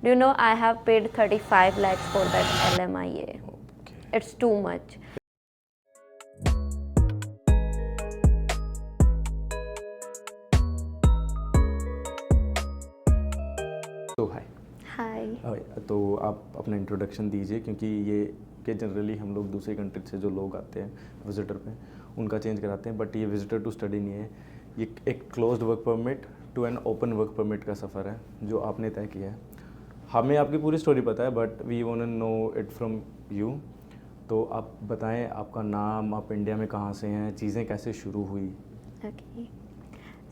Do you know I have paid 35 lakhs for that LMIA. Okay. It's too much. तो हाय Hi. तो आप अपना introduction दीजिए, क्योंकि ये कि जनरली हम लोग दूसरी कंट्री से जो लोग आते हैं विजिटर पे उनका चेंज कराते हैं, बट ये विजिटर टू स्टडी नहीं है, ये एक closed work permit to an open work permit का सफ़र है जो आपने तय किया है। हमें आपकी पूरी स्टोरी पता है, but we want to know it from you. तो आप बताएं आपका नाम, आप इंडिया में कहाँ से हैं, चीज़ें कैसे शुरू हुई। Okay.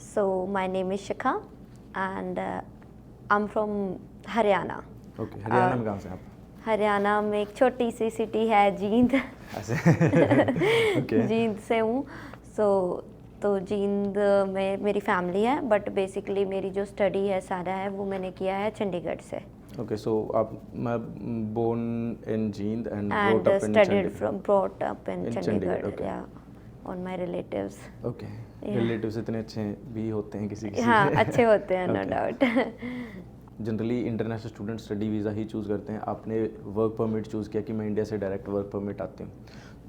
So my name is Shikha and I'm from Haryana. Okay, Haryana में कहाँ से आप? हरियाणा में एक छोटी सी सिटी है जींद। ऐसे ओके जींद से हूँ। तो जींद में मेरी फैमिली है, बट बेसिकली मेरी जो स्टडी है सारा है वो मैंने किया है चंडीगढ़ से। ओके, सो आप born in Jind and And brought up in studied Chandigarh. from brought up in In Chandigarh. Chandigarh, okay. Yeah, on my relatives. Okay, Yeah. Relatives इतने अच्छे भी होते हैं किसी किसी हाँ, के। अच्छे होते हैं, no Okay. Doubt. Generally international student study visa ही चूज़ करते हैं। आपने वर्क परमिट चूज़ किया कि मैं इंडिया से डायरेक्ट वर्क परमिट आती हूँ,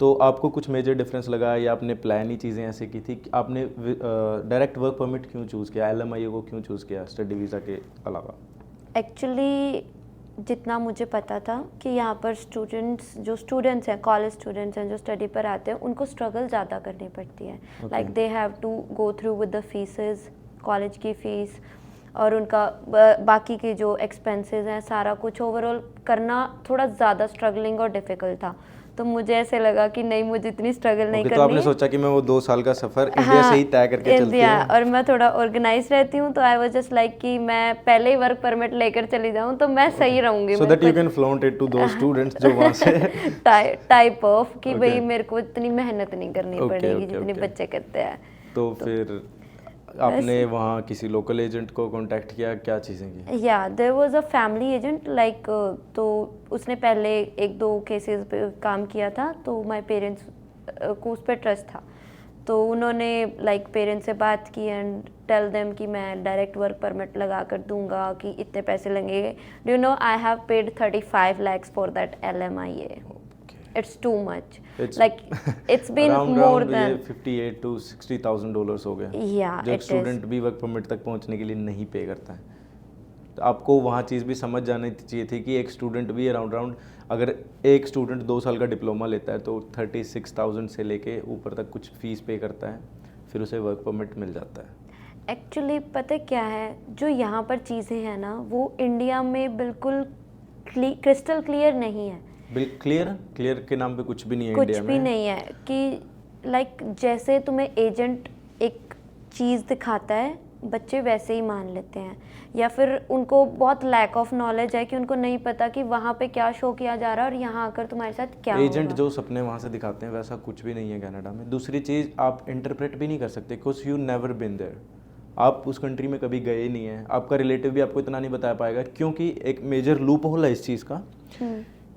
तो आपको कुछ मेजर डिफरेंस लगा या आपने प्लान ही चीज़ें ऐसे की थी कि आपने डायरेक्ट वर्क परमिट क्यों चूज़ किया, LMIA को क्यों चूज़ किया स्टडी वीज़ा के अलावा? एक्चुअली जितना मुझे पता था कि यहाँ पर स्टूडेंट्स हैं, कॉलेज स्टूडेंट्स हैं जो स्टडी पर आते हैं, उनको स्ट्रगल ज़्यादा करनी पड़ती है। Like they have to go through with the fees, college की फ़ीस और उनका बाकी के जो एक्सपेंसेस हैं, सारा कुछ ओवरऑल करना थोड़ा ज़्यादा स्ट्रगलिंग और डिफ़िकल्ट था। तो मुझे ऐसे लगा कि नहीं, मुझे इतनी स्ट्रगल नहीं ओके, करनी तो आपने है। सोचा कि मैं वो 2 साल का सफ़र इंडिया से ही तय करके चलती इंडिया, हूँ। और मैं थोड़ा ऑर्गेनाइज रहती हूँ, तो आई वाज जस्ट लाइक कि मैं पहले ही वर्क परमिट लेकर चली जाऊँ तो मैं सही रहूँगी। So that you can flaunt it to those students जो वहाँ से टाइप ऑफ कि भाई Okay. मेरे को इतनी मेहनत नहीं करनी Okay, पड़ेगी okay, जितनी okay. बच्चे करते हैं। तो फिर आपने वहाँ किसी लोकल एजेंट को कांटेक्ट किया, क्या चीज़ें की? या there was a family agent like, तो उसने पहले 1-2 केसेस पे काम किया था, तो माय पेरेंट्स को उस पर ट्रस्ट था, तो उन्होंने लाइक पेरेंट्स से बात की एंड टेल देम कि मैं डायरेक्ट वर्क परमिट लगा कर दूंगा कि इतने पैसे लगेंगे। Do you know I have paid 35 lakhs for that LMIA. It's too much. Like it's been more than 58 to $60,000 हो गया। Yeah, जो एक it स्टूडेंट भी वर्क परमिट तक पहुंचने के लिए नहीं पे करता है। तो आपको वहाँ चीज़ भी समझ जानी चाहिए थी कि एक स्टूडेंट भी अराउंड अगर एक स्टूडेंट 2 साल का डिप्लोमा लेता है तो 36,000 से लेके ऊपर तक कुछ फीस पे करता है, फिर उसे वर्क परमिट मिल जाता है। एक्चुअली पता क्या है, जो यहाँ पर चीज़ें हैं ना वो इंडिया में बिल्कुल क्रिस्टल क्लियर नहीं है। क्लियर के नाम पे कुछ भी नहीं है कुछ इंडिया भी में। नहीं है कि लाइक जैसे तुम्हें एजेंट एक चीज़ दिखाता है, बच्चे वैसे ही मान लेते हैं, या फिर उनको बहुत लैक ऑफ नॉलेज है कि उनको नहीं पता कि वहाँ पे क्या शो किया जा रहा है और यहाँ आकर तुम्हारे साथ क्या एजेंट होगा। जो सपने वहाँ से दिखाते हैं वैसा कुछ भी नहीं है कनाडा में। दूसरी चीज़, आप इंटरप्रेट भी नहीं कर सकते because you never been there. आप उस कंट्री में कभी गए नहीं हैं, आपका रिलेटिव भी आपको इतना नहीं बता पाएगा, क्योंकि एक मेजर लूप होल है इस चीज़ का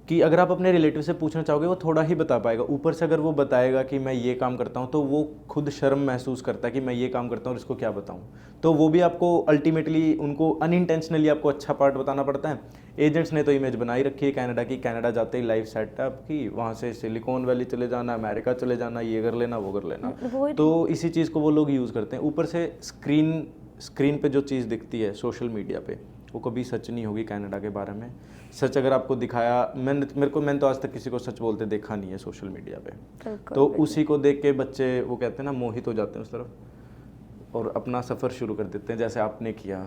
कि अगर आप अपने रिलेटिव से पूछना चाहोगे वो थोड़ा ही बता पाएगा। ऊपर से अगर वो बताएगा कि मैं ये काम करता हूँ तो वो खुद शर्म महसूस करता है कि मैं ये काम करता हूँ और इसको क्या बताऊँ, तो वो भी आपको अल्टीमेटली उनको अनइंटेंशनली आपको अच्छा पार्ट बताना पड़ता है। एजेंट्स ने तो इमेज बनाई रखी है कनाडा की, कनाडा जाते ही लाइफ सेट है आपकी, वहाँ से सिलिकॉन वैली चले जाना, अमेरिका चले जाना, ये कर लेना वो कर लेना, तो इसी चीज़ को वो लोग यूज़ करते हैं। ऊपर से स्क्रीन पे जो चीज़ दिखती है सोशल मीडिया पे वो कभी सच नहीं होगी कनाडा के बारे में। सच अगर आपको दिखाया, मैंने तो आज तक किसी को सच बोलते देखा नहीं है सोशल मीडिया पे, तो उसी को देख के बच्चे वो कहते हैं ना मोहित हो जाते हैं उस तरफ और अपना सफ़र शुरू कर देते हैं जैसे आपने किया।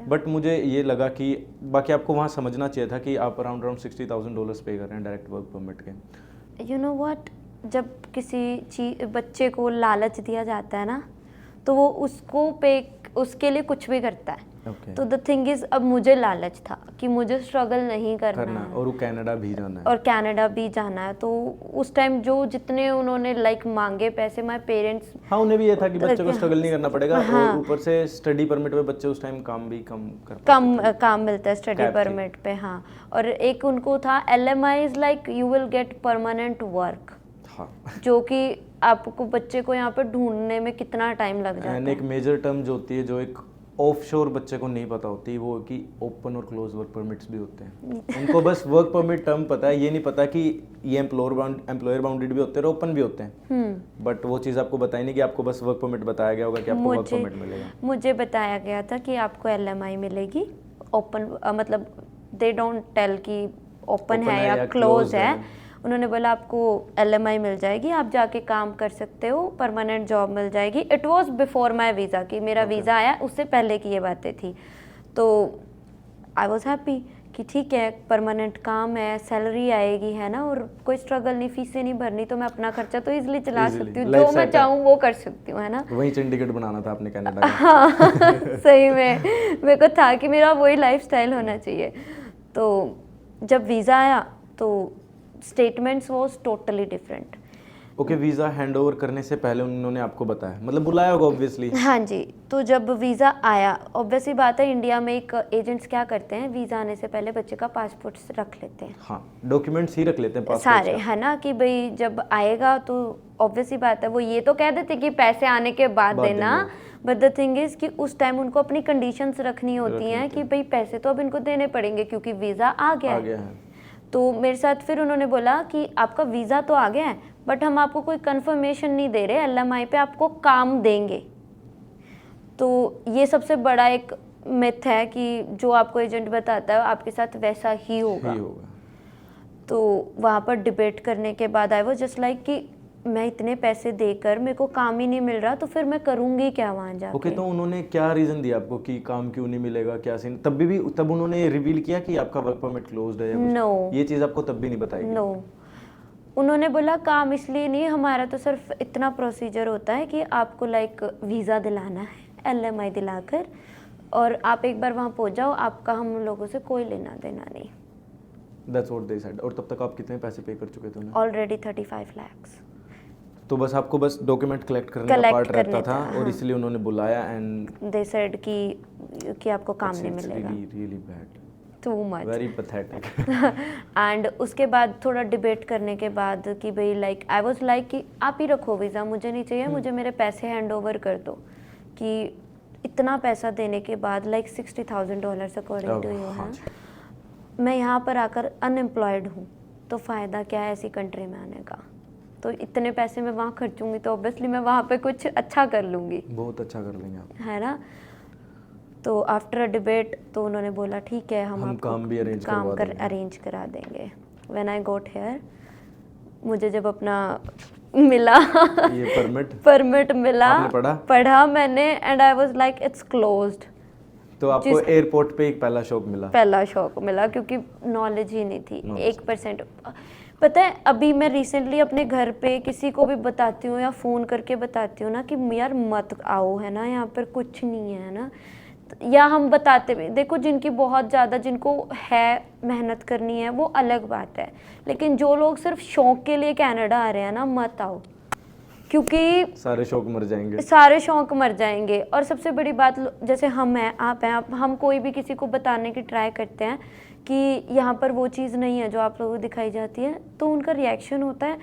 बट मुझे ये लगा कि बाकी आपको वहाँ समझना चाहिए था कि आप अराउंड $60,000 पे कर रहे हैं डायरेक्ट वर्क परमिट के। यू नो व्हाट, जब किसी बच्चे को लालच दिया जाता है ना तो वो उसके लिए कुछ भी करता है। Okay. तो द थिंग इज, अब मुझे लालच था कि मुझे स्ट्रगल नहीं करना है और वो कनाडा भी जाना है और कनाडा भी जाना है, तो उस टाइम जितने उन्होंने लाइक मांगे पैसे, माय पेरेंट्स, हाँ उन्हें भी ये था कि बच्चे को स्ट्रगल नहीं करना पड़ेगा। हाँ, और ऊपर से स्टडी परमिट पे बच्चे उस टाइम काम भी कम कर कम पाते थे। काम मिलता है स्टडी परमिट पे। हाँ, और एक उनको था LMI is like you will get permanent work, हाँ, जो कि आपको बच्चे को यहाँ पे ढूंढने में कितना टाइम लग जाता एंड है। एक मेजर टर्म जो होती है, जो एक ऑफशोर बच्चे को नहीं पता होती वो कि ओपन और क्लोज वर्क परमिट्स भी होते हैं। उनको बस वर्क परमिट टर्म पता है, ये नहीं पता कि ये एम्प्लॉयर बाउंडेड भी होते हैं और ओपन भी होते हैं। बट वो चीज़ आपको बताई नहीं कि आपको बस वर्क परमिट बताया गया होगा कि आपको वर्क परमिट मिलेगा। मुझे बताया गया था कि आपको LMI मिलेगी, ओपन मतलब दे डोंट टेल कि ओपन है या क्लोज है। उन्होंने बोला आपको LMI मिल जाएगी, आप जाके काम कर सकते हो, परमानेंट जॉब मिल जाएगी। It was before my visa कि मेरा वीज़ा आया उससे पहले की ये बातें थी। तो आई वॉज हैप्पी कि ठीक है, परमानेंट काम है, सैलरी आएगी, है ना, और कोई स्ट्रगल नहीं, फीसें नहीं भरनी, तो मैं अपना खर्चा तो इजीली चला सकती हूँ, जो मैं चाहूँ वो कर सकती हूँ, है ना। वही चंडीगढ़ बनाना था आपने कनाडा का। हाँ सही में मेरे को था कि मेरा वही लाइफस्टाइल होना चाहिए। तो जब वीज़ा आया तो statements was totally different. Okay, visa hand over करने से पहले उन्होंने आपको बताया, मतलब बुलाया होगा ऑब्वियसली। हाँ जी, तो जब वीज़ा आया, ऑब्वियसली बात है, इंडिया में एक एजेंट्स क्या करते हैं, वीज़ा आने से पहले बच्चे का पासपोर्ट रख लेते हैं। हाँ, डॉक्यूमेंट्स ही रख लेते हैं पासपोर्ट सारे, है ना, कि भाई जब आएगा तो ऑब्वियसली बात है वो ये तो कह देते कि पैसे आने के बाद देना, बट द थिंग इज़ कि उस टाइम उनको अपनी कंडीशंस रखनी होती हैं कि भाई पैसे तो अब इनको देने पड़ेंगे क्योंकि वीज़ा आ गया है। तो मेरे साथ फिर उन्होंने बोला कि आपका वीज़ा तो आ गया है, बट हम आपको कोई कंफर्मेशन नहीं दे रहे, LMI पे आपको काम देंगे। तो ये सबसे बड़ा एक मिथ है कि जो आपको एजेंट बताता है आपके साथ वैसा ही होगा। तो वहाँ पर डिबेट करने के बाद आई वाज जस्ट लाइक कि मैं इतने पैसे देकर मेरे को काम ही नहीं मिल रहा, तो फिर मैं करूँगी क्या वहाँ जाके। ओके, तो उन्होंने क्या रीज़न दिया आपको कि काम क्यों नहीं मिलेगा, क्या सीन? तब उन्होंने रिवील किया कि आपका वर्क परमिट क्लोज्ड है या कुछ? नो, ये चीज़ आपको तब भी नहीं बताई? नो, उन्होंने बोला काम इसलिए नहीं, हमारा तो सिर्फ इतना प्रोसीजर होता है कि आपको लाइक वीज़ा दिलाना है, LMI दिलाकर, और आप एक बार वहाँ पहुँच जाओ, आपका हम लोगों से कोई लेना देना नहीं। That's what they said। और तब तक आप कितने पैसे पे कर चुके थे उन्हें? ऑलरेडी 35 लाख। तो बस आपको बस डॉक्यूमेंट कलेक्ट करने का पार्ट रहता था, और इसलिए उन्होंने बुलाया एंड दे सेड कि आपको काम नहीं मिलेगा। really bad, too much, very pathetic। And उसके बाद थोड़ा डिबेट करने के बाद कि भाई लाइक आई वाज लाइक कि आप ही रखो वीज़ा, मुझे नहीं चाहिए, मुझे मेरे पैसे हैंड ओवर कर दो। कि इतना पैसा देने के बाद लाइक $60,000 अकॉर्डिंग टू यू है, मैं यहाँ पर आकर अनएम्प्लॉयड हूँ, तो फ़ायदा क्या है ऐसी कंट्री में आने का। तो इतने पैसे मैं वहाँ खर्चूंगी तो ऑब्वियसली मैं वहाँ पे कुछ अच्छा कर लूँगी, बहुत अच्छा कर लेंगे आप, है ना। तो आफ्टर अ डिबेट तो उन्होंने बोला ठीक है, हम आपको काम भी अरेंज करा देंगे। व्हेन आई गॉट हियर, मुझे जब अपना मिला ये परमिट मिला, आपने पढ़ा मैंने, and I was like it's closed. तो आपको एयरपोर्ट पे एक पहला शॉक मिला क्योंकि नॉलेज ही नहीं थी 1%। पता है अभी मैं रिसेंटली अपने घर पे किसी को भी बताती हूँ या फ़ोन करके बताती हूँ ना कि यार मत आओ, है ना, यहाँ पर कुछ नहीं है ना, या हम बताते भी, देखो जिनकी बहुत ज़्यादा, जिनको है मेहनत करनी है वो अलग बात है, लेकिन जो लोग सिर्फ शौक के लिए कनाडा आ रहे हैं ना, मत आओ, क्योंकि सारे शौक मर जाएंगे। और सबसे बड़ी बात, जैसे हम हैं, आप हैं, हम कोई भी किसी को बताने की ट्राई करते हैं कि यहाँ पर वो चीज़ नहीं है जो आप लोगों को दिखाई जाती है, तो उनका रिएक्शन होता है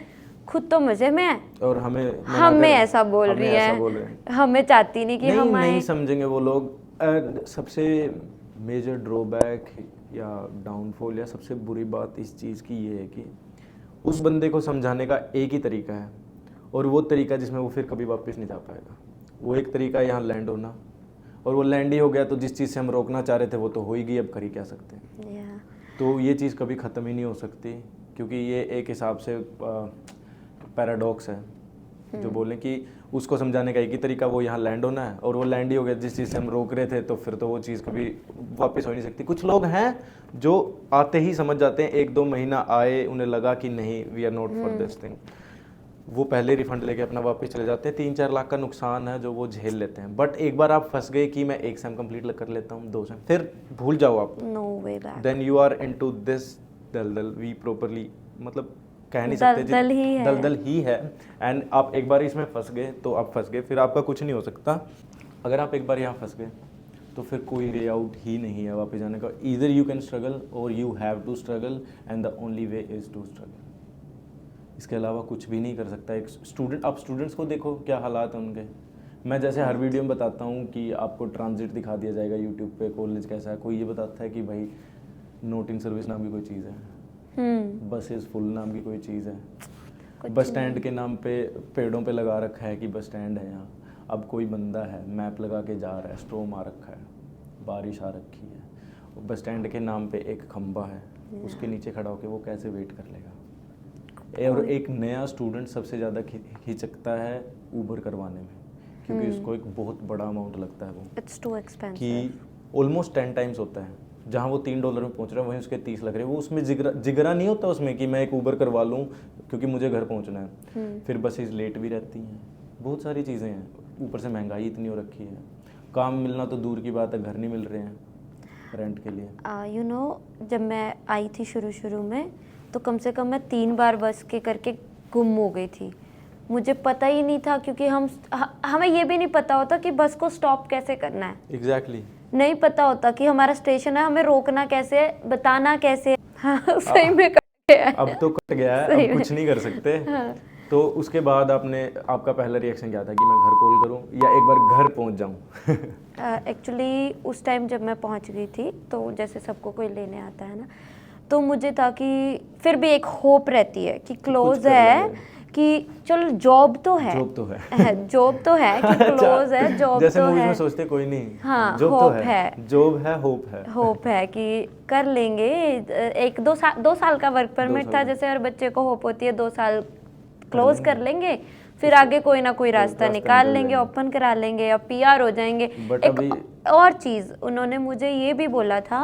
खुद तो मज़े में है और हमें ऐसा बोल रही है, हमें चाहती नहीं कि हम नहीं समझेंगे वो लोग। सबसे मेजर ड्रॉबैक या डाउनफॉल या सबसे बुरी बात इस चीज़ की ये है कि उस बंदे को समझाने का एक ही तरीका है, और वो तरीका जिसमें वो फिर कभी वापस नहीं जा पाएगा। वो एक तरीका है यहाँ लैंड होना, और वो लैंड ही हो गया तो जिस चीज़ से हम रोकना चाह रहे थे वो तो हो ही गई, अब कर ही क्या सकते हैं। तो ये चीज़ कभी ख़त्म ही नहीं हो सकती, क्योंकि ये एक हिसाब से पैराडॉक्स है जो बोलें कि उसको समझाने का एक ही तरीका, वो यहाँ लैंड होना है, और वो लैंड ही हो गया जिस चीज़ से हम रोक रहे थे, तो फिर तो वो चीज़ कभी वापस हो नहीं सकती। कुछ लोग हैं जो आते ही समझ जाते हैं, 1-2 महीना आए, उन्हें लगा कि नहीं we are not for this thing, वो पहले रिफंड लेके अपना वापस चले जाते हैं। 3-4 लाख का नुकसान है जो वो झेल लेते हैं, बट एक बार आप फंस गए कि मैं 1 सेम कंप्लीट कर लेता हूँ, 2 सेम, फिर भूल जाओ आप, no way back, then you are into this दलदल। वी प्रॉपरली मतलब कह नहीं सकते, दलदल ही है। एंड आप एक बार इसमें फंस गए तो आप फंस गए, फिर आपका कुछ नहीं हो सकता। अगर आप एक बार यहाँ फंस गए तो फिर कोई वे आउट ही नहीं है वापस जाने का। ईदर यू कैन स्ट्रगल और you have to struggle, and the only way is to struggle. इसके अलावा कुछ भी नहीं कर सकता एक स्टूडेंट। आप स्टूडेंट्स को देखो क्या हालात हैं उनके, मैं जैसे हर वीडियो में बताता हूँ कि आपको ट्रांजिट दिखा दिया जाएगा यूट्यूब पे, कॉलेज कैसा है, कोई ये बताता है कि भाई नोट इन सर्विस नाम की कोई चीज़ है, बसेस फुल नाम की कोई चीज़ है, कुछ बस स्टैंड के नाम पे पेड़ों पे लगा रखा है कि बस स्टैंड है यहाँ। अब कोई बंदा है मैप लगा के जा रहा है, स्ट्रोम आ रखा है, बारिश आ रखी है, बस स्टैंड के नाम पे एक खंबा है, उसके नीचे खड़ा होकर वो कैसे वेट कर लेगा। और एक नया स्टूडेंट सबसे ज़्यादा हिचकता है ऊबर करवाने में, क्योंकि उसको एक बहुत बड़ा अमाउंट लगता है वो, इट्स टू एक्सपेंसिव, कि ऑलमोस्ट 10 टाइम्स होता है। जहाँ वो $3 में पहुँच रहा है वहीं उसके 30 लग रहे हैं। वो उसमें जिगरा नहीं होता उसमें कि मैं एक ऊबर करवा लूँ क्योंकि मुझे घर पहुँचना है। फिर बसेस लेट भी रहती हैं, बहुत सारी चीज़ें हैं, ऊपर से महंगाई इतनी हो रखी है, काम मिलना तो दूर की बात है, घर नहीं मिल रहे हैं रेंट के लिए। यू नो जब मैं आई थी शुरू में तो कम से कम मैं 3 बार बस के करके गुम हो गई थी। मुझे पता ही नहीं था, क्योंकि हमें ये भी नहीं पता होता कि बस को स्टॉप कैसे करना है। एग्जैक्टली नहीं पता होता कि हमारा स्टेशन है, हमें रोकना कैसे है, बताना कैसे है। हाँ, सही में कट गया है। अब तो कट गया है, सही अब में। कुछ नहीं कर सकते। हाँ। तो उसके बाद आपका पहला रिएक्शन क्या था कि मैं घर कॉल करूं या एक बार घर पहुंच जाऊं? एक्चुअली उस टाइम जब मैं पहुंच गई थी तो जैसे सबको कोई लेने आता है ना, तो मुझे था कि फिर भी एक होप रहती है कि क्लोज कर है, लेंगे। कि चलो जॉब तो है, जॉब तो है। जॉब तो है कि क्लोज है, जॉब जैसे तो मूवीज है। में सोचते कोई नहीं, हाँ, जॉब तो होप है, है। जॉब है, होप है। होप है कि कर लेंगे। 2 साल का वर्क परमिट साल था, का। जैसे हर बच्चे को होप होती है 2 साल क्लोज लेंगे। कर लेंगे, फिर आगे कोई ना कोई रास्ता निकाल निकल लेंगे, जाएंगे। ओपन करा लेंगे या पीआर हो जाएंगे। बट एक अभी और चीज़ उन्होंने मुझे ये भी बोला था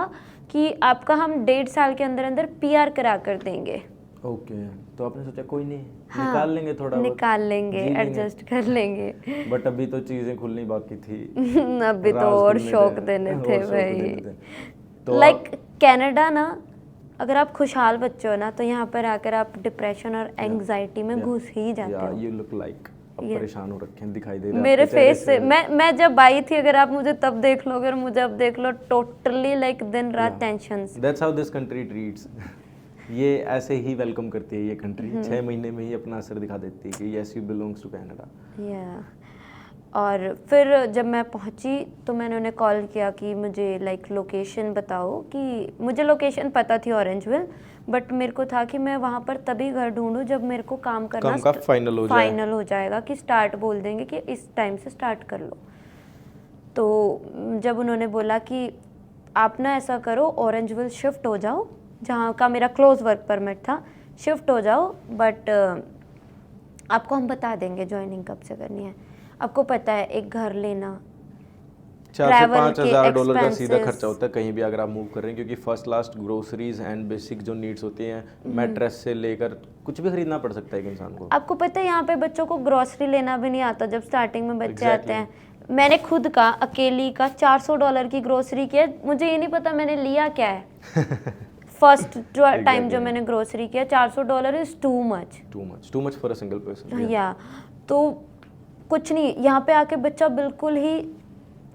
कि आपका हम 1.5 साल के अंदर अंदर पीआर करा कर देंगे। ओके, तो आपने सोचा कोई नहीं, हाँ, निकाल लेंगे थोड़ा बहुत, निकाल लेंगे, जी लेंगे। एडजस्ट कर लेंगे। बट अभी तो चीजें खुलनी बाकी थी। अभी तो राज और खुलने शौक थे, देने और थे शौक भाई। देने थे। तो लाइक कनाडा ना, अगर आप खुशहाल बच्चे हो ना तो यहाँ पर आकर आप डिप्रेशन और एंग्जाइटी में घुस ही जाते हो। यू लुक लाइक अब Yeah. परेशान हो रखे हैं, दिखाई दे रहा है मेरे आपके चेहरे फेस से मैं जब आई थी, अगर आप मुझे तब देख लो, अगर मुझे अब देख लो, टोटली लाइक दिन रात tensions. That's how this country treats. ये ऐसे ही वेलकम करती है ये कंट्री, 6 महीने में ही अपना असर दिखा देती है कि yes you belongs to Canada. या और फिर जब मैं पहुंची तो मैंने उन्हें कॉल किया कि मुझे लाइक लोकेशन बताओ, कि मुझे लोकेशन पता थी ऑरेंजविल, बट मेरे को था कि मैं वहाँ पर तभी घर ढूंढूं जब मेरे को काम करना काम का फाइनल हो जाएगा, कि स्टार्ट बोल देंगे कि इस टाइम से स्टार्ट कर लो। तो जब उन्होंने बोला कि आप ना ऐसा करो, ऑरेंजविल शिफ्ट हो जाओ, जहाँ का मेरा क्लोज वर्क परमिट था, शिफ्ट हो जाओ, बट आपको हम बता देंगे ज्वाइनिंग कब से करनी है। आपको पता है एक घर लेना, 4 से travel 5 के हज़ार डॉलर का सीधा expenses। खर्चा होता है कहीं भी अगर आप मूव कर रहे हैं, क्योंकि first last groceries and basic जो नीड्स होती हैं, मैट्रेस से लेकर कुछ भी खरीदना पड़ सकता है एक इंसान को। आपको पता है यहाँ पे बच्चों को ग्रोसरी लेना भी नहीं आता जब स्टार्टिंग में बच्चे आते Exactly. हैं। मैंने खुद का अकेली का $400 की ग्रोसरी किया, मुझे ये नहीं पता मैंने लिया क्या है। फर्स्ट टाइम जो मैंने ग्रोसरी किया, $400 is too much for a single person. या तो कुछ नहीं, यहाँ पे आके बच्चा बिल्कुल ही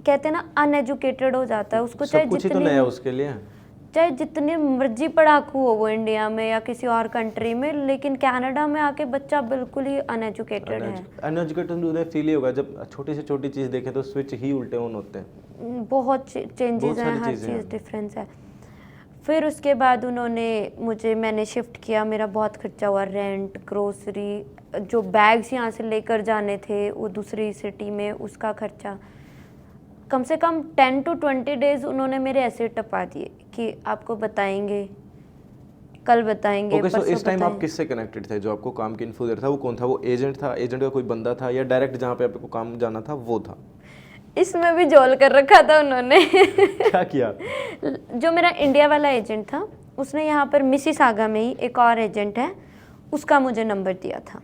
कहते हैं ना अनएजुकेटेड हो जाता है। उसको सब कुछ ही तो नया है उसके लिए। चाहे जितने मर्जी पढ़ाकू हो वो इंडिया में या किसी और कंट्री में, लेकिन कनाडा में आके बच्चा बिल्कुल ही अनएजुकेटेड है। अनएजुकेटेड उन्हें फील ही होगा जब छोटी से छोटी चीज़ देखे तो स्विच ही उल्टे ऑन होते हैं। बहुत चेंजेस हैं, हर चीज़ डिफरेंस है। फिर उसके बाद मैंने शिफ्ट किया, मेरा बहुत खर्चा हुआ, रेंट, ग्रोसरी, जो बैग्स यहाँ से लेकर जाने थे वो दूसरी सिटी में, उसका खर्चा। कम से कम 10 to 20 डेज उन्होंने मेरे ऐसे टपा दिए कि आपको बताएंगे, कल बताएंगे, ओके, सो परसों इस टाइम आप बताएंगे। किससे कनेक्टेड थे जो आपको काम की इन्फो दे रहा था? वो कौन था? वो एजेंट था, एजेंट का कोई बंदा था, या डायरेक्ट जहाँ पे आपको काम जाना था वो था? इसमें भी जोल कर रखा था उन्होंने। क्या किया? जो मेरा इंडिया वाला एजेंट था, उसने यहाँ पर मिसिसागा में ही एक और एजेंट है, उसका मुझे नंबर दिया था।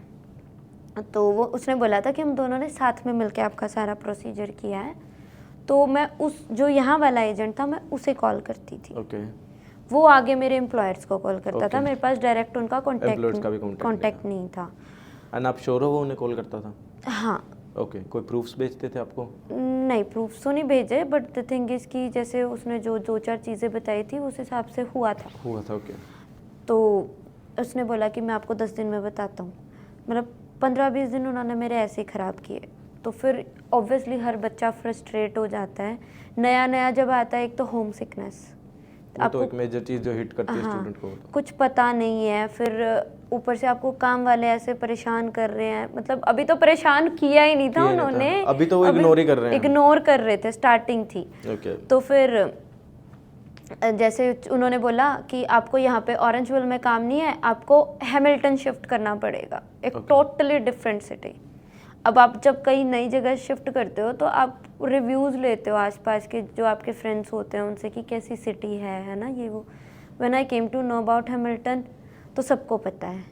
तो वो उसने बोला था कि हम दोनों ने साथ में मिलकर आपका सारा प्रोसीजर किया है। तो मैं जो यहाँ वाला एजेंट था, मैं उसे कॉल करती थी। ओके। वो आगे मेरे एम्प्लॉयर्स को कॉल करता था, मेरे पास डायरेक्ट उनका Employers का भी कॉन्टैक्ट नहीं था। एंड आप श्योर हो वो उन्हें कॉल करता था? हाँ। ओके, कोई प्रूफ्स भेजते थे आपको? नहीं, प्रूफ्स तो नहीं भेजे, बट द थिंग इज कि जैसे उसने जो 2-4 चीज़ें बताई थी उस हिसाब से हुआ था। ओके। तो उसने बोला कि मैं आपको 10 दिन में बताता हूँ। मतलब 15-20 दिन उन्होंने मेरे ऐसे ही ख़राब किए। तो फिर ऑब्वियसली हर बच्चा फ्रस्ट्रेट हो जाता है। नया नया जब आता है, एक तो होम सिकनेस, वो तो एक मेजर चीज़ जो हिट करती है हाँ, स्टूडेंट को। कुछ पता नहीं है, फिर ऊपर से आपको काम वाले ऐसे परेशान कर रहे हैं, मतलब अभी तो परेशान किया ही नहीं था किया नहीं था। उन्होंने, अभी तो वो इग्नोर ही कर रहे हैं। इग्नोर कर रहे थे, स्टार्टिंग थी। ओके। तो फिर जैसे उन्होंने बोला कि आपको यहाँ पे ऑरेंजविल में काम नहीं है, आपको हैमिल्टन शिफ्ट करना पड़ेगा, एक टोटली डिफरेंट सिटी। अब आप जब कहीं नई जगह शिफ्ट करते हो तो आप रिव्यूज़ लेते हो आसपास के जो आपके फ्रेंड्स होते हैं उनसे कि कैसी सिटी है ना, ये वो। When I came to know about Hamilton, तो सबको पता है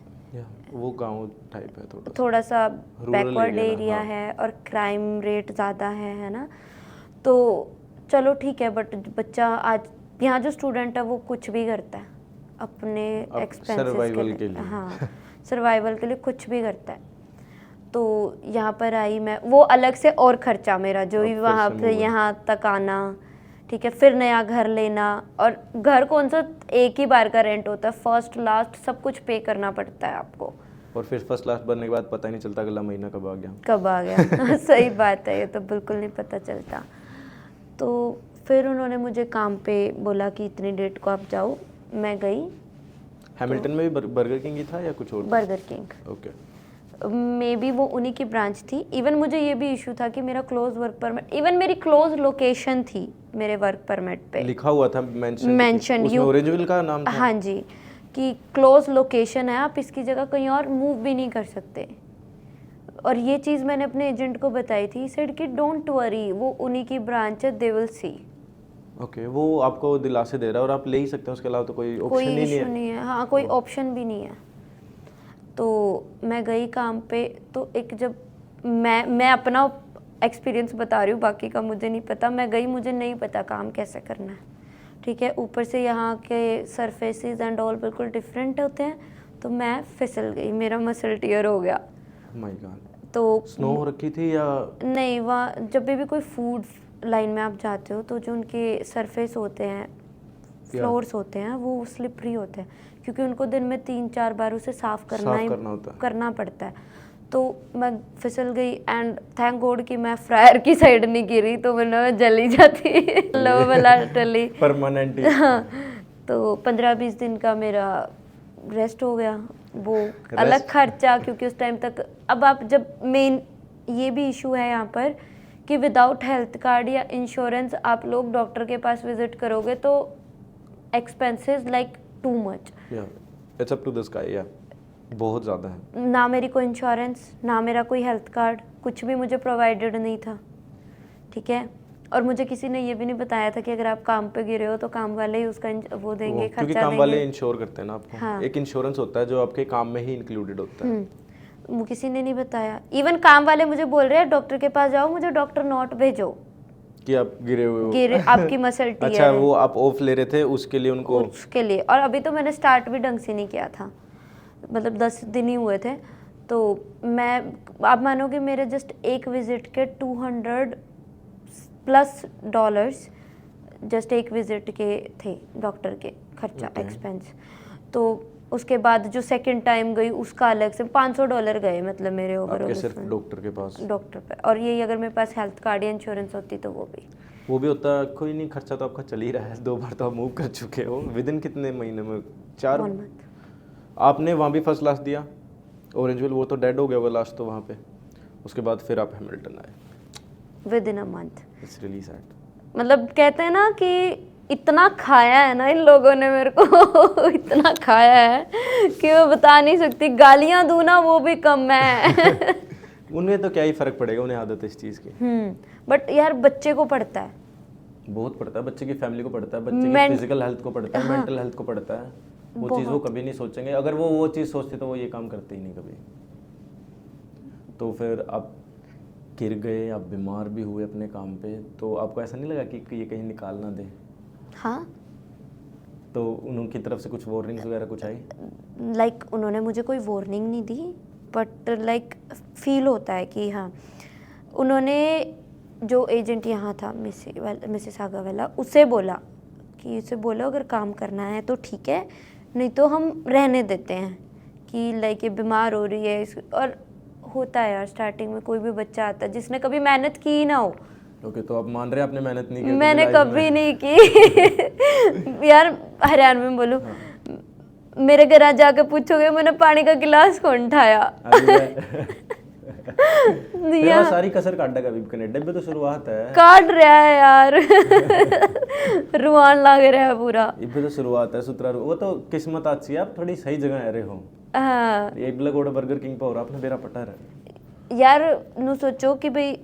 वो गांव टाइप है, थोड़ा सा बैकवर्ड area ना, एरिया हाँ। है और क्राइम रेट ज़्यादा है ना। तो चलो ठीक है, बट बच्चा आज यहाँ जो स्टूडेंट है वो कुछ भी करता है अपने एक्सपेंसेस survival के के लिए, लिए। हाँ, सर्वाइवल के लिए कुछ भी करता है। तो यहाँ पर आई मैं, वो अलग से और खर्चा मेरा, जो अब भी फिर वहाँ से से move है। यहाँ तक आना, ठीक है, फिर नया घर लेना, और घर कौन सा एक ही बार का रेंट होता है, फर्स्ट लास्ट सब कुछ पे करना पड़ता है आपको। और फिर फर्स्ट क्लास बनने के बाद पता ही नहीं चलता अगला महीना कब आ गया। कब आ गया सही बात है, ये तो बिल्कुल नहीं पता चलता। तो फिर उन्होंने मुझे काम पे बोला कि इतनी डेट को आप जाओ, मैं गई। हैमिल्टन में भी बर्गर किंग ही था या कुछ और? Burger king, okay. May be वो उन्हीं की ब्रांच थी। इवन मुझे ये भी इशू था कि मेरा क्लोज वर्क परमिट, इवन मेरी क्लोज लोकेशन थी मेरे वर्क परमिट पे, लिखा हुआ था मेंशन उसमें ऑरेंजविल का नाम था। हाँ जी, कि क्लोज लोकेशन है, आप इसकी जगह कहीं और मूव भी नहीं कर सकते। और ये चीज़ मैंने अपने एजेंट को बताई थी, सेड कि डोंट वरी, वो उन्हीं की ब्रांच है, दे विल सी। ओके, वो आपको दिलासे दे रहा है और आप ले ही सकते हैं, उसके अलावा तो कोई कोई ऑप्शन ही नहीं इशू है। नहीं है, हाँ, कोई ऑप्शन भी नहीं है। तो मैं गई काम पे, तो एक जब मैं अपना एक्सपीरियंस बता रही हूँ, बाकी का मुझे नहीं पता। मैं गई, मुझे नहीं पता काम कैसे करना है, ठीक है, ऊपर से यहाँ के सरफेसेस एंड ऑल बिल्कुल डिफरेंट होते हैं। तो मैं फिसल गई, मेरा मसल टियर हो गया। My God. तो स्नो हो रखी थी या? नहीं, वहाँ जब भी कोई फूड लाइन में आप जाते हो तो जो उनके सरफेस होते हैं, फ्लोर्स होते हैं, वो स्लिपरी होते हैं, क्योंकि उनको दिन में 3-4 बार उसे साफ करना पड़ता है। तो मैं फिसल गई, एंड थैंक गॉड कि मैं फ्रायर की साइड नहीं गिरी, तो मैंने जली जाती लो वाला टली परमानेंट। हाँ, तो 15-20 दिन का मेरा रेस्ट हो गया। वो अलग खर्चा, क्योंकि उस टाइम तक, अब आप जब मेन ये भी इशू है यहाँ पर कि विदाउट हेल्थ कार्ड या इंश्योरेंस आप लोग डॉक्टर के पास विजिट करोगे तो expenses like too much, it's up to the sky, या बहुत ज़्यादा है। ना मेरी कोई इंश्योरेंस, ना मेरा कोई हेल्थ कार्ड, कुछ भी मुझे प्रोवाइडेड नहीं था, ठीक है। और मुझे किसी ने ये भी नहीं बताया था कि अगर आप काम पे गिरे हो तो काम वाले ही उसका वो देंगे, खर्चा क्योंकि देंगे। काम वाले इंश्योर करते हैं ना आपको। हाँ। एक इंश्योरेंस होता है जो आपके काम में ही इंक्लूडेड होता है। किसी ने नहीं बताया। इवन काम वाले मुझे बोल रहे हैं डॉक्टर के पास जाओ, मुझे डॉक्टर नोट भेजो कि आप गिरे हुए हो। गिरे आपकी मसल टियर अच्छा, है, वो आप ऑफ ले रहे थे उसके लिए उनको? उसके लिए। और अभी तो मैंने स्टार्ट भी ढंग से नहीं किया था, मतलब 10 दिन ही हुए थे। तो मैं, आप मानोगे, मेरे जस्ट एक विजिट के $200+ जस्ट एक विजिट के थे, डॉक्टर के खर्चा, एक्सपेंस। तो उसके बाद जो सेकंड टाइम गई उसका अलग से $500 गए, मतलब मेरे ओवरऑल सिर्फ डॉक्टर के पास, डॉक्टर पे। और ये अगर मेरे पास हेल्थ कार्ड या इंश्योरेंस होती तो वो भी होता। कोई नहीं, खर्चा तो आपका चल ही रहा है, 2 बार तो आप मूव कर चुके हो। विदिन कितने महीने में? 4 1 month। आपने वहाँ भी फर्स्ट लास्ट दिया ऑरेंजविल, वो तो डेड हो गया वो लास्ट तो वहाँ पे। उसके बाद फिर आप हैमिल्टन आए within a month. It's really sad. मतलब कहते हैं ना कि इतना खाया है ना इन लोगों ने मेरे को इतना खाया है कि मैं बता नहीं सकती। गालियां दूं ना वो भी कम है उन्हें तो क्या ही फर्क पड़ेगा, उन्हें आदत है इस चीज़ की। बट यार बच्चे को पड़ता है, बहुत पड़ता है, बच्चे की फैमिली को पड़ता है, बच्चे की फिजिकल हेल्थ को पड़ता है, मेंटल हेल्थ को पड़ता है। वो चीज़ वो कभी नहीं सोचेंगे। अगर वो चीज़ सोचते तो वो ये काम करते ही नहीं कभी। तो फिर आप गिर गए, आप बीमार भी हुए अपने काम पे, तो आपको ऐसा नहीं लगा कि ये कहीं निकाल ना दे? हाँ, तो उनकी तरफ से कुछ वार्निंग्स वगैरह कुछ आई? लाइक उन्होंने मुझे कोई वार्निंग नहीं दी, बट लाइक फील होता है कि हाँ, उन्होंने जो एजेंट यहाँ था मिसिसागा वाला, उसे बोला कि उसे बोलो अगर काम करना है तो ठीक है, नहीं तो हम रहने देते हैं, कि लाइक ये बीमार हो रही है और होता है यार, स्टार्टिंग में कोई भी बच्चा आता है जिसने कभी मेहनत की ही ना हो। ओके, तो आप मान रहे हैं आपने मेहनत नहीं की? मैंने कभी नहीं की यार हरियाणा में बोलूं, मेरे घर जाके पूछोगे मैंने पानी का गिलास कौन उठाया। मैं सारी कसर काट देगा, अभी कनाडा में तो शुरुआत है, काट रहा है यार रुआन लग रहा है पूरा, इबे तो शुरुआत है सुतरा, वो तो किस्मत अच्छी है, आप थोड़ी सही जगह आ रहे हो। हाँ ये गोड़ा बर्गर किंग पर आपने मेरा पटा है यार, नु सोचो कि भाई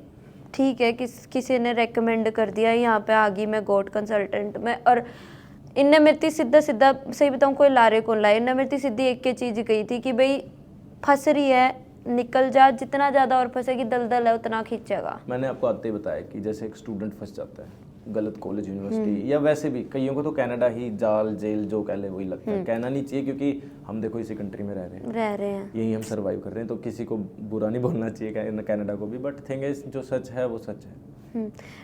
ठीक है, किसी ने रेकमेंड कर दिया, यहाँ पे आ गई मैं गोट कंसल्टेंट में, और इनने मेरी सीधा सीधा सही बताऊँ कोई लारे कौन लाए, इनने मेरी सीधी एक ही चीज़ कही थी कि भाई फंस रही है निकल जा, जितना ज़्यादा और फंसेगी दलदल है उतना खींचेगा। मैंने आपको आते ही बताया कि जैसे एक स्टूडेंट फंस जाता है गलत कॉलेज यूनिवर्सिटी, या वैसे भी कईयों को तो कनाडा ही जाल जेल जो कह ले वही लगता है, कहना नहीं चाहिए क्योंकि हम देखो इसी कंट्री में रह रहे हैं, यही हम सरवाइव कर रहे हैं, तो किसी को बुरा नहीं बोलना चाहिए कनाडा को भी, बट थिंग इज जो सच है वो सच है।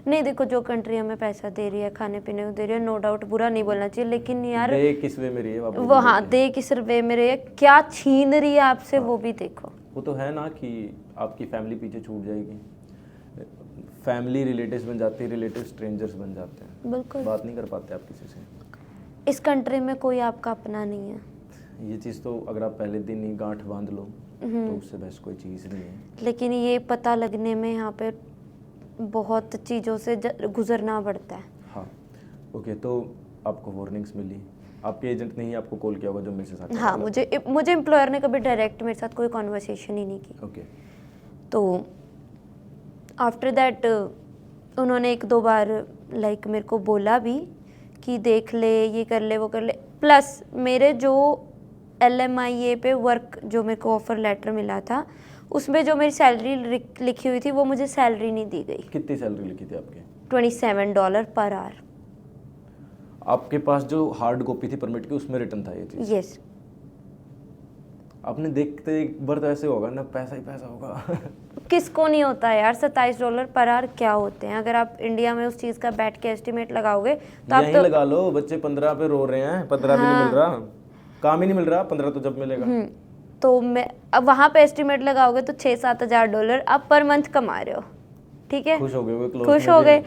नहीं देखो, जो कंट्री हमें पैसा दे रही है, खाने पीने को दे रही है, नो डाउट बुरा नहीं बोलना चाहिए, लेकिन यार दे किस वे में रही है वो, हाँ दे किस वे में रही है, क्या छीन रही है आपसे, वो भी देखो। वो तो है ना कि आपकी फैमिली पीछे छूट जाएगी, फैमिली रिलेटिव्स बन जाती है, रिलेटिव स्ट्रेंजर्स बन जाते हैं, बिल्कुल बात नहीं कर पाते आप किसी से। इस कंट्री में कोई आपका अपना नहीं है, ये चीज़ तो अगर आप पहले दिन ही गांठ बांध लो तो उससे बेस्ट कोई चीज़ नहीं है। लेकिन ये पता लगने में यहाँ पे बहुत चीज़ों से गुजरना पड़ता है। हाँ ओके, तो आपको वार्निंग्स मिली, आपके एजेंट ने ही आपको कॉल किया होगा जो मेरे साथ? हाँ, मुझे एम्प्लॉयर ने कभी डायरेक्ट मेरे साथ कोई कॉन्वर्सेशन ही नहीं की। ओके, तो आफ्टर दैट उन्होंने एक दो बार लाइक मेरे को बोला भी कि देख ले, ये कर ले, वो कर ले, प्लस मेरे जो LMIA पे वर्क जो मेरे को ऑफर लेटर मिला था उसमें जो मेरी सैलरी लिखी हुई थी वो मुझे सैलरी नहीं दी गई। कितनी सैलरी लिखी थी आपके? $27 पर आवर। आपके पास जो हार्ड कॉपी थी परमिट की उसमें रिटर्न था ये चीज़? यस। आपने देखते एक बार तो ऐसे होगा ना, पैसा ही पैसा होगा किसको नहीं होता है यार, $27 पर आवर क्या होते हैं? अगर आप इंडिया में उस चीज़ का बैठ के एस्टिमेट लगाओगे तो आप तो लगा लो, बच्चे 15 पे रो रहे हैं, 15 भी नहीं मिल रहा, काम ही नहीं मिल रहा, 15 तो जब मिलेगा। तो मैं अब वहाँ पे एस्टिमेट लगाओगे तो $6-7 आप पर मंथ कमा रहे हो, ठीक है, खुश हो गए, खुश हो गए।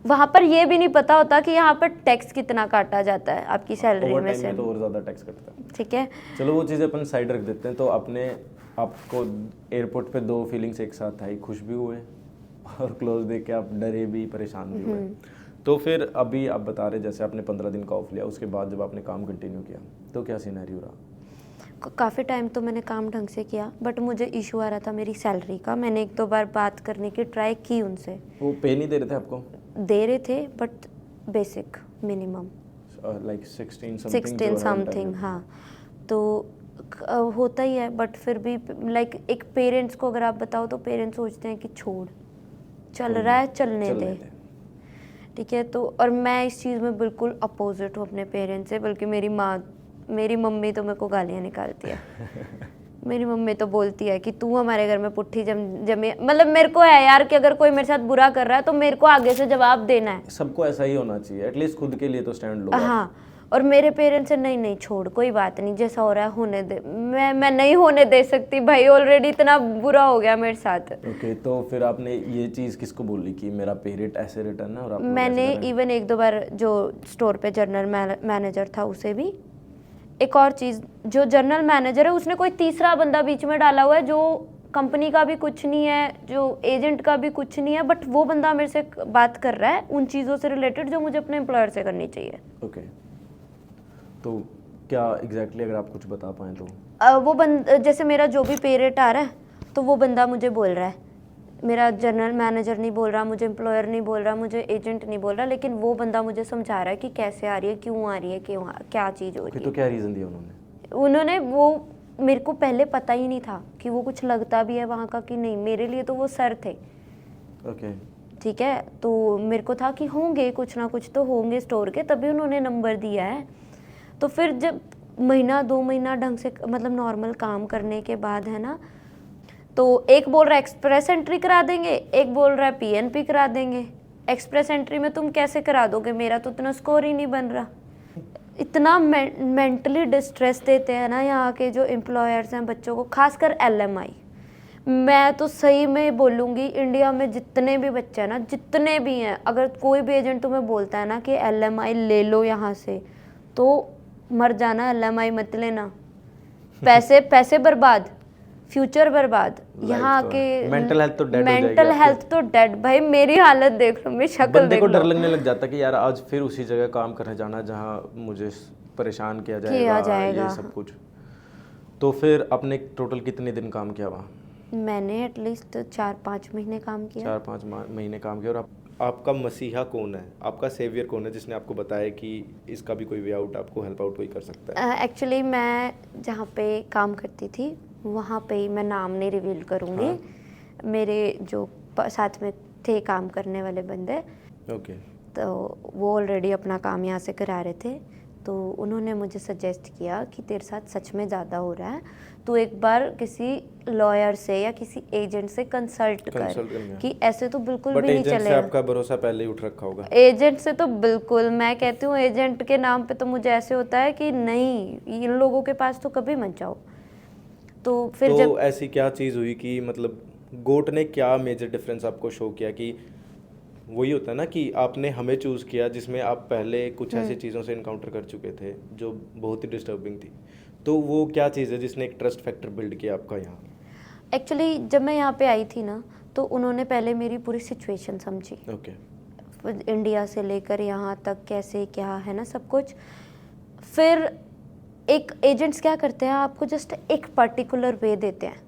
वहाँ पर ये भी नहीं पता होता कि यहाँ पर टैक्स कितना काटा जाता है आपकी सैलरी में से, तो और ज़्यादा टैक्स कटता है। ठीक है, चलो वो चीज़ें अपन साइड रख देते हैं। तो आपको एयरपोर्ट पे दो फीलिंग्स एक साथ आई, खुश भी हुए और क्लोज देख के आप डरे भी, परेशान भी हुए। तो फिर अभी आप बता रहे जैसे आपने 15 दिन का ऑफ लिया, उसके बाद जब आपने काम कंटिन्यू किया तो क्या सिनेरियो रहा? काफ़ी टाइम तो मैंने काम ढंग से किया, बट मुझे इशू आ रहा था मेरी सैलरी का। मैंने एक दो बार बात करने की ट्राई की उनसे। वो पे नहीं दे रहे थे आपको? दे रहे थे but basic minimum like 16 something. हाँ, तो होता ही है, बट फिर भी लाइक एक पेरेंट्स को अगर आप बताओ तो पेरेंट्स सोचते हैं कि छोड़, चल रहा है चलने दे, ठीक है। तो और मैं इस चीज़ में बिल्कुल अपोजिट हूँ अपने पेरेंट्स से, बल्कि मेरी मम्मी तो मेरे को गालियाँ निकालती है मेरी मम्मी तो बोलती है कि तू हमारे घर में पुट्ठी जमे, मतलब मेरे को है यार कि अगर कोई मेरे साथ बुरा कर रहा है तो मेरे को आगे से जवाब देना है। सबको ऐसा ही होना चाहिए, एटलीस्ट खुद के लिए तो स्टैंड लो। हाँ, और मेरे पेरेंट्स से नहीं छोड़, कोई बात नहीं, जैसा हो रहा है होने दे। मैं नहीं होने दे सकती भाई, ऑलरेडी इतना बुरा हो गया मेरे साथ। ओके, तो फिर आपने ये चीज़ किसको बोली कि मेरा पे रेट ऐसे रिटर्न है? और मैंने इवन एक दो बार जो स्टोर पे जनरल मैनेजर था उसे भी। एक और चीज़, जो जनरल मैनेजर है उसने कोई तीसरा बंदा बीच में डाला हुआ है जो कंपनी का भी कुछ नहीं है, जो एजेंट का भी कुछ नहीं है, बट वो बंदा मेरे से बात कर रहा है उन चीज़ों से रिलेटेड जो मुझे अपने एम्प्लॉयर से करनी चाहिए। ओके, तो क्या एग्जैक्टली अगर आप कुछ बता पाएँ तो? वो जैसे मेरा जो भी पे रेट आ रहा है तो वो बंदा मुझे बोल रहा है, मेरा जनरल मैनेजर नहीं बोल रहा, मुझे एम्प्लॉयर नहीं बोल रहा, मुझे एजेंट नहीं बोल रहा, लेकिन वो बंदा मुझे समझा रहा है कि कैसे आ रही है, क्यों आ रही है, क्यों क्या चीज़ हो रही है। तो क्या रीज़न दिया उन्होंने? वो मेरे को पहले पता ही नहीं था कि वो कुछ लगता भी है वहाँ का कि नहीं, मेरे लिए तो वो सर थे। ओके, ठीक है, तो मेरे को था कि होंगे कुछ ना कुछ तो होंगे स्टोर के, तभी उन्होंने नंबर दिया है। तो फिर जब महीना 2 महीना ढंग से मतलब नॉर्मल काम करने के बाद है ना, तो एक बोल रहा है एक्सप्रेस एंट्री करा देंगे, एक बोल रहा है PNP करा देंगे। एक्सप्रेस एंट्री में तुम कैसे करा दोगे, मेरा तो इतना स्कोर ही नहीं बन रहा। इतना मेंटली डिस्ट्रेस देते हैं ना यहाँ के जो एम्प्लॉयर्स हैं बच्चों को, खासकर LMI। मैं तो सही में बोलूँगी, इंडिया में जितने भी बच्चे हैं ना, जितने भी हैं, अगर कोई भी एजेंट तुम्हें बोलता है ना कि LMI ले लो यहाँ से, तो मर जाना, LMI मत लेना। पैसे पैसे बर्बाद, फ्यूचर बर्बाद। यहाँ तो आके मेंटल हेल्थ तो डेड हो जाएगी मेंटल आपकी। हेल्थ तो डेड। भाई मेरी हालत देख लो, मेरी शक्ल बंदे देख को लो, डर लगने लग जाता कि यार आज फिर उसी जगह काम करने जाना जहाँ मुझे परेशान किया जाएगा, ये सब कुछ। तो फिर आपने टोटल कितने दिन काम किया वहाँ? मैंने एटलीस्ट 4-5 महीने काम किया। 4-5 महीने काम किया। और आपका मसीहा कौन है, आपका सेवियर कौन है जिसने आपको बताया कि इसका भी कोई वे आउट, आपको हेल्प आउट कोई कर सकता है? एक्चुअली मैं जहाँ पे काम करती थी वहाँ पे ही, मैं नाम नहीं रिवील करूँगी। हाँ। मेरे जो साथ में थे काम करने वाले बंदे, ओके। तो वो ऑलरेडी अपना काम यहाँ से करा रहे थे, तो उन्होंने मुझे सजेस्ट किया कि तेरे साथ सच में ज़्यादा हो रहा है, तो एक बार किसी लॉयर से या किसी एजेंट से कंसल्ट कर कि ऐसे तो बिल्कुल भी नहीं एजेंट से चलेगा। आपका भरोसा पहले ही उठ रखा होगा। एजेंट से तो बिल्कुल, मैं कहती हूँ एजेंट के नाम पे तो मुझे ऐसे होता है कि नहीं, इन लोगों के पास तो कभी मत जाओ। तो फिर तो जब ऐसी क्या चीज़ हुई कि मतलब गोट ने क्या मेजर डिफरेंस आपको शो किया कि वही होता है ना कि आपने हमें चूज़ किया जिसमें आप पहले कुछ ऐसी चीज़ों से इनकाउंटर कर चुके थे जो बहुत ही डिस्टर्बिंग थी, तो वो क्या चीज़ है जिसने एक ट्रस्ट फैक्टर बिल्ड किया आपका यहाँ? एक्चुअली जब मैं यहाँ पे आई थी ना, तो उन्होंने पहले मेरी पूरी सिचुएशन समझी, ओके। इंडिया से लेकर यहाँ तक कैसे क्या है ना सब कुछ। फिर एक एजेंट्स क्या करते हैं, आपको जस्ट एक पर्टिकुलर वे देते हैं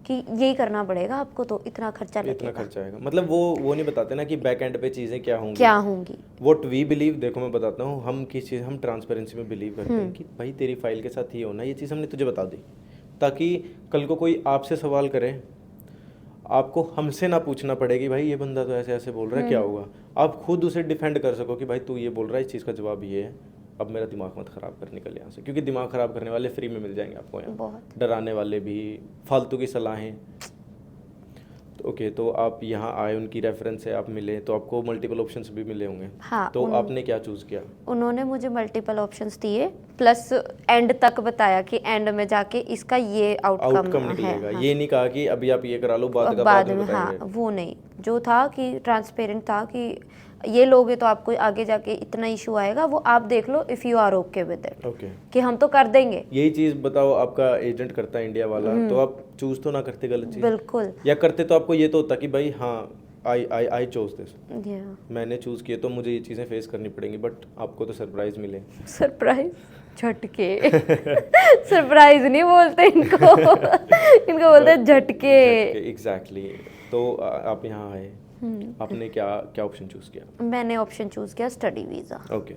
कि यही करना पड़ेगा आपको, तो इतना खर्चा इतना लगेगा, खर्चा आएगा, मतलब वो नहीं बताते ना कि बैक एंड पे चीज़ें क्या होंगी, क्या होंगी। What we believe. देखो मैं बताता हूँ, हम किस चीज़, हम ट्रांसपेरेंसी में बिलीव करते हैं कि भाई तेरी फाइल के साथ ये होना, ये चीज़ हमने तुझे बता दी, ताकि कल को कोई आपसे सवाल करे, आपको हमसे ना पूछना पड़े कि भाई ये बंदा तो ऐसे ऐसे बोल रहा है, क्या होगा। आप खुद उसे डिफेंड कर सको कि भाई तू ये बोल रहा है, इस चीज़ का जवाब ये है, अब मेरा दिमाग मत ख़राब कर, निकल यहाँ से। क्योंकि दिमाग ख़राब करने वाले फ्री में मिल जाएंगे आपको यहाँ, बहुत डराने वाले भी, फालतू की सलाहें। तो ओके, तो आप यहाँ आए, उनकी रेफरेंस से आप मिले, तो आपको मल्टीपल ऑप्शंस भी मिले होंगे। हाँ, तो आपने क्या चूज़ किया? उन्होंने मुझे मल्टीपल ऑप्शंस दिए, प्लस एंड तक बताया कि एंड में जाके इसका ये आउटकम है। निकलेगा। हाँ। ये नहीं कहा कि अभी आप ये करा लो, बाद बाद में में, हाँ, बताएंगे। वो नहीं, जो था कि ट्रांसपेरेंट था कि ये लोगे तो आपको आगे जाके इतना इशू आएगा, वो आप देख लो, if you are okay with it, okay, कि हम तो कर देंगे। यही चीज़ बताओ, आपका एजेंट करता है इंडिया वाला, तो आप चूज़ तो ना करते गलत चीज़, बिल्कुल। या करते तो आपको ये तो होता कि भाई हाँ आई चूज दिस, या मैंने चूज़ किया तो मुझे ये चीज़ें फेस करनी पड़ेंगी, बट आपको तो सरप्राइज मिले। सरप्राइज, झटके। सरप्राइज नहीं बोलते इनको, इनको बोलते हैं झटके। एग्जैक्टली। तो आप यहाँ आए, आपने क्या क्या ऑप्शन चूज़ किया? मैंने ऑप्शन चूज किया study visa. Okay,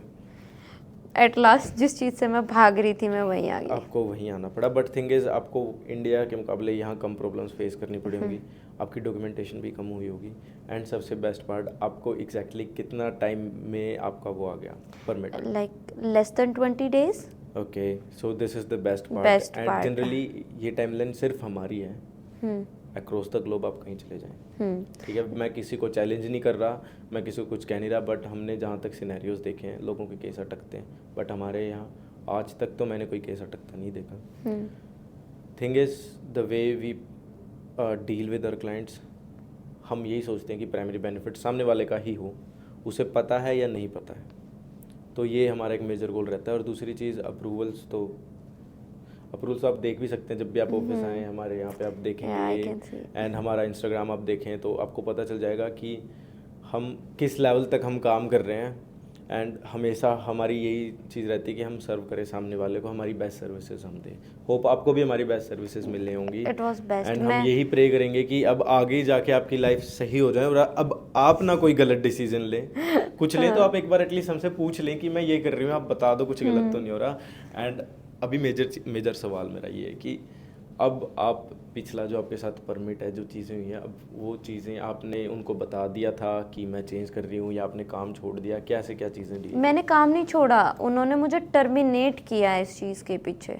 at last जिस चीज़ से मैं भाग रही थी, मैं वहीं आ गई। आपको वहीं आना पड़ा, बट थिंग इज़ आपको इंडिया के मुकाबले यहाँ कम प्रॉब्लम्स फेस करनी पड़ी होंगी, आपकी डॉक्यूमेंटेशन भी कम हुई होगी, एंड सबसे बेस्ट पार्ट, आपको एग्जैक्टली कितना टाइम में आपका वो आ गया permit? Like less than 20 days। Okay, so this is the best Best part, and part. Generally ये टाइमलाइन सिर्फ हमारी है, हम्म अक्रॉस द ग्लोब आप कहीं चले जाएं। हम्म ठीक है, मैं किसी को चैलेंज नहीं कर रहा, मैं किसी को कुछ कह नहीं रहा, बट हमने जहाँ तक सिनेरियोज देखे हैं, लोगों के केस अटकते हैं, बट हमारे यहाँ आज तक तो मैंने कोई केस अटकता नहीं देखा। Thing is the way we deal with our clients, हम यही सोचते हैं कि प्राइमरी बेनिफिट सामने वाले का ही हो, उसे पता है या नहीं पता है, तो ये हमारा एक मेजर गोल रहता है। और दूसरी चीज़ अप्रूवल्स तो आप देख भी सकते हैं, जब भी आप ऑफिस आएँ हमारे यहाँ पे आप Yeah, I देखेंगे, can see. एंड हमारा इंस्टाग्राम आप देखें तो आपको पता चल जाएगा कि हम किस लेवल तक हम काम कर रहे हैं, एंड हमेशा हमारी यही चीज़ रहती है कि हम सर्व करें सामने वाले को, हमारी बेस्ट सर्विसेज हम दें। होप आपको भी हमारी बेस्ट सर्विसेज मिलने होंगी, इट वाज बेस्ट। एंड हम यही प्रे करेंगे कि अब आगे जाके आपकी लाइफ सही हो जाए, और अब आप ना कोई गलत डिसीजन लें, कुछ लें तो आप एक बार एटलीस्ट हमसे पूछ लें कि मैं ये कर रही हूँ, आप बता दो कुछ गलत तो नहीं हो रहा। एंड अभी मेजर सवाल मेरा ये है कि अब आप पिछला जो आपके साथ परमिट है, जो चीज़ें हुई हैं, अब वो चीज़ें आपने उनको बता दिया था कि मैं चेंज कर रही हूँ, या आपने काम छोड़ दिया, क्या से क्या चीज़ें डी? मैंने काम नहीं छोड़ा, उन्होंने मुझे टर्मिनेट किया इस चीज़ के पीछे।